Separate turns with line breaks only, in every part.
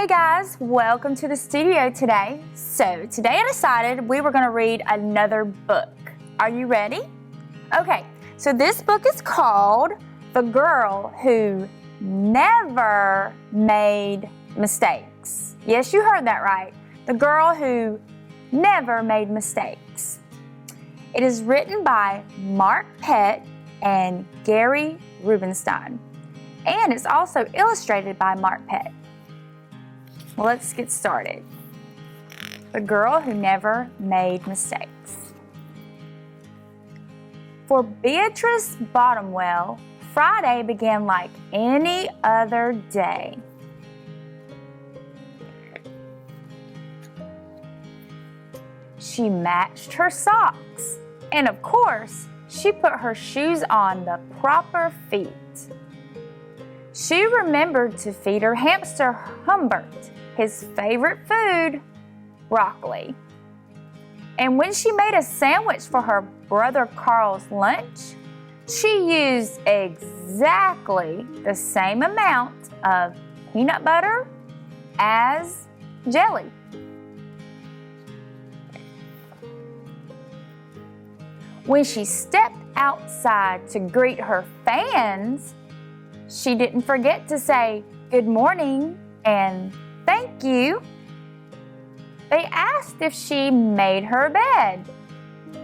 Hey guys, welcome to the studio today. So today I decided we were going to read another book. Are you ready? Okay, so this book is called The Girl Who Never Made Mistakes. Yes, you heard that right. The Girl Who Never Made Mistakes. It is written by Mark Pett and Gary Rubenstein. And it's also illustrated by Mark Pett. Well, let's get started. The Girl Who Never Made Mistakes. For Beatrice Bottomwell, Friday began like any other day. She matched her socks, and of course, she put her shoes on the proper feet. She remembered to feed her hamster Humbert his favorite food, broccoli. And when she made a sandwich for her brother Carl's lunch, she used exactly the same amount of peanut butter as jelly. When she stepped outside to greet her fans, she didn't forget to say good morning and thank you. They asked if she made her bed.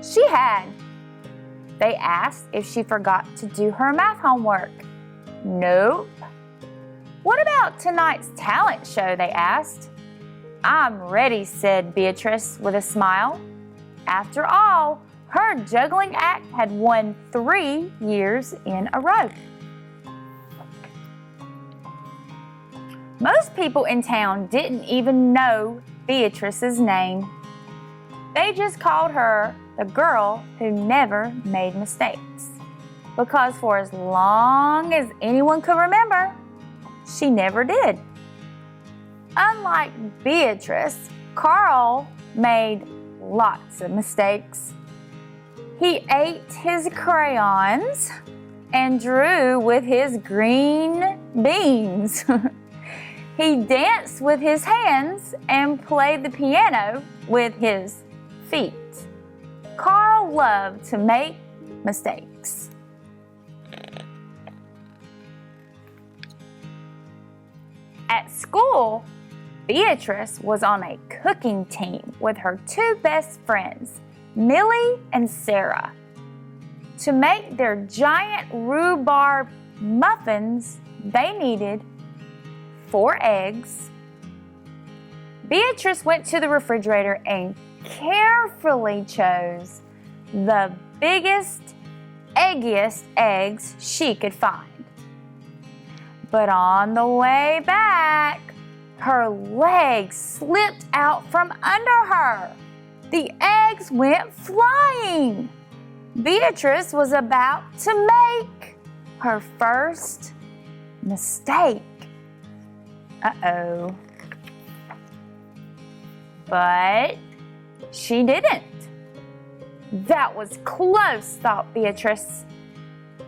She had. They asked if she forgot to do her math homework. Nope. What about tonight's talent show, they asked. I'm ready, said Beatrice with a smile. After all, her juggling act had won 3 years in a row. Most people in town didn't even know Beatrice's name. They just called her the girl who never made mistakes. Because for as long as anyone could remember, she never did. Unlike Beatrice, Carl made lots of mistakes. He ate his crayons and drew with his green beans. He danced with his hands and played the piano with his feet. Carl loved to make mistakes. At school, Beatrice was on a cooking team with her 2 best friends, Millie and Sarah. To make their giant rhubarb muffins, they needed 4 eggs. Beatrice went to the refrigerator and carefully chose the biggest, eggiest eggs she could find. But on the way back, her legs slipped out from under her. The eggs went flying. Beatrice was about to make her first mistake. Uh-oh. But she didn't. That was close, thought Beatrice.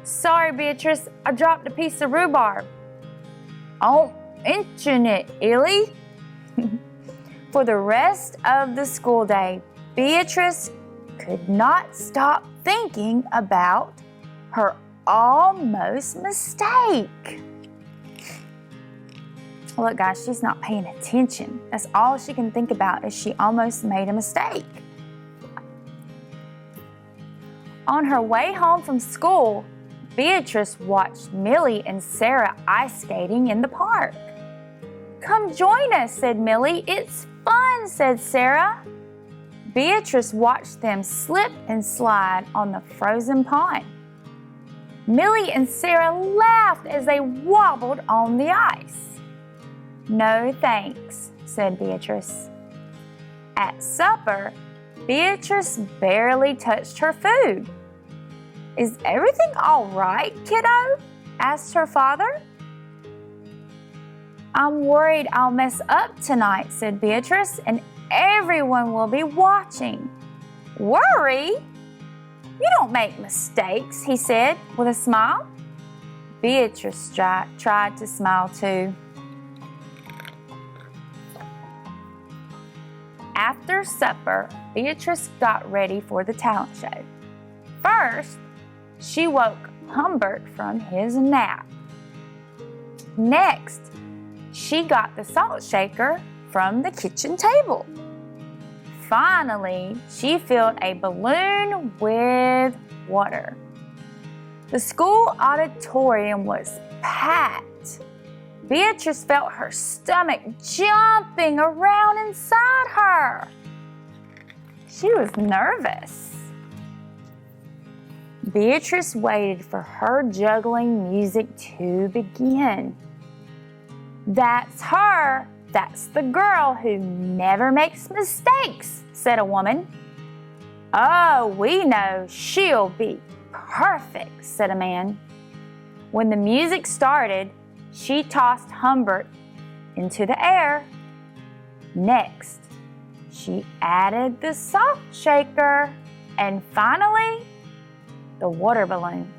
Sorry, Beatrice, I dropped a piece of rhubarb. Don't mention it, Illy. For the rest of the school day, Beatrice could not stop thinking about her almost mistake. Look, guys, she's not paying attention. That's all she can think about is she almost made a mistake. On her way home from school, Beatrice watched Millie and Sarah ice skating in the park. Come join us, said Millie. It's fun, said Sarah. Beatrice watched them slip and slide on the frozen pond. Millie and Sarah laughed as they wobbled on the ice. No thanks, said Beatrice. At supper, Beatrice barely touched her food. Is everything all right, kiddo? Asked her father. I'm worried I'll mess up tonight, said Beatrice, and everyone will be watching. Worry? You don't make mistakes, he said with a smile. Beatrice tried to smile too. After supper, Beatrice got ready for the talent show. First, she woke Humbert from his nap. Next, she got the salt shaker from the kitchen table. Finally, she filled a balloon with water. The school auditorium was packed. Beatrice felt her stomach jumping around inside her. She was nervous. Beatrice waited for her juggling music to begin. "That's her. That's the girl who never makes mistakes," said a woman. "Oh, we know she'll be perfect," said a man. When the music started, she tossed Humbert into the air. Next, she added the salt shaker, and finally, the water balloon.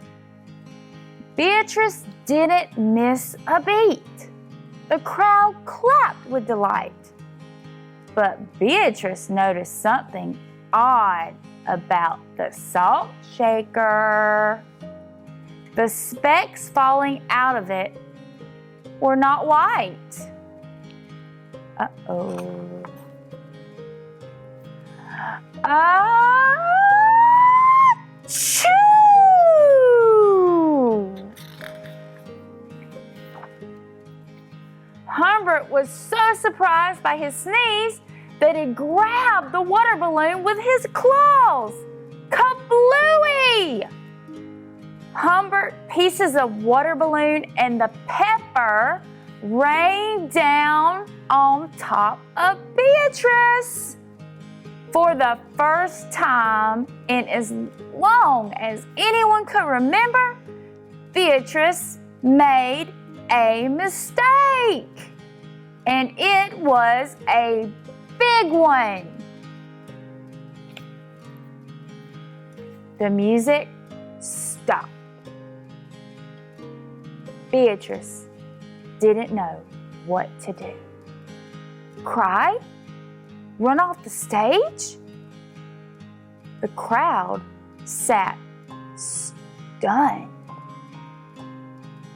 Beatrice didn't miss a beat. The crowd clapped with delight. But Beatrice noticed something odd about the salt shaker. The specks falling out of it were not white. Uh-oh. Achoo! Humbert was so surprised by his sneeze that he grabbed the water balloon with his claws. Kablooey! Humbert, pieces of water balloon, and the pepper rained down on top of Beatrice. For the first time in as long as anyone could remember, Beatrice made a mistake. And it was a big one. The music stopped. Beatrice didn't know what to do. Cry? Run off the stage? The crowd sat stunned.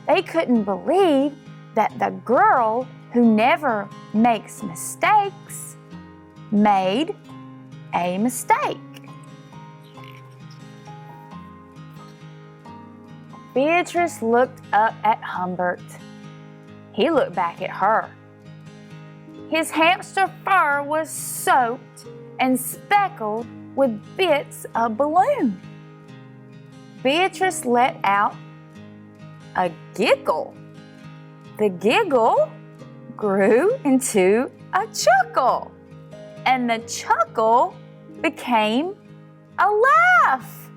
They couldn't believe that the girl who never makes mistakes made a mistake. Beatrice looked up at Humbert. He looked back at her. His hamster fur was soaked and speckled with bits of balloon. Beatrice let out a giggle. The giggle grew into a chuckle, and the chuckle became a laugh.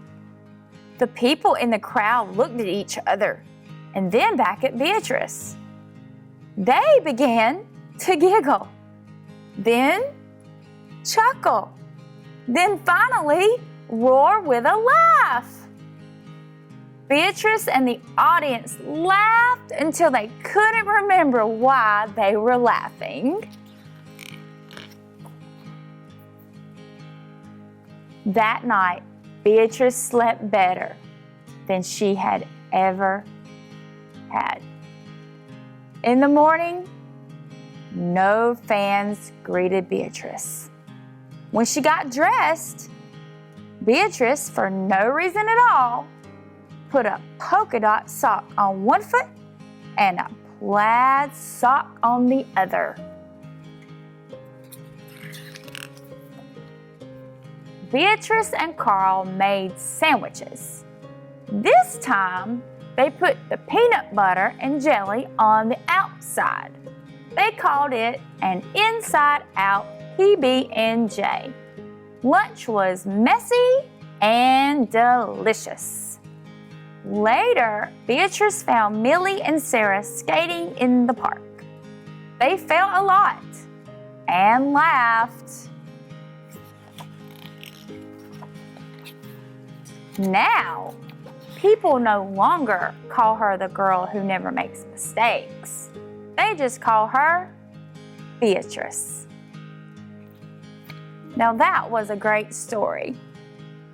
The people in the crowd looked at each other and then back at Beatrice. They began to giggle, then chuckle, then finally roar with a laugh. Beatrice and the audience laughed until they couldn't remember why they were laughing. That night, Beatrice slept better than she had ever had. In the morning, no fans greeted Beatrice. When she got dressed, Beatrice, for no reason at all, put a polka dot sock on one foot and a plaid sock on the other. Beatrice and Carl made sandwiches. This time, they put the peanut butter and jelly on the outside. They called it an inside-out PB&J. Lunch was messy and delicious. Later, Beatrice found Millie and Sarah skating in the park. They fell a lot and laughed. Now, people no longer call her the girl who never makes mistakes. They just call her Beatrice. Now that was a great story.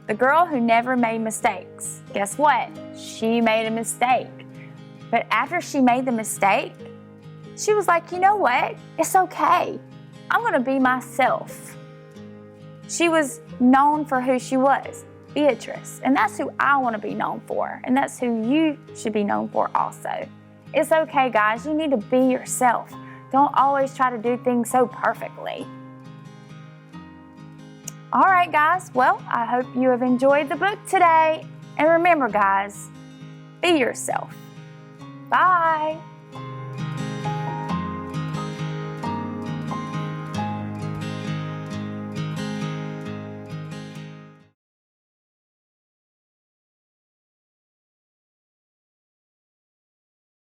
The girl who never made mistakes. Guess what? She made a mistake. But after she made the mistake, she was like, you know what? It's okay. I'm going to be myself. She was known for who she was, Beatrice. And that's who I want to be known for. And that's who you should be known for also. It's okay, guys. You need to be yourself. Don't always try to do things so perfectly. All right, guys. Well, I hope you have enjoyed the book today. And remember, guys, be yourself. Bye.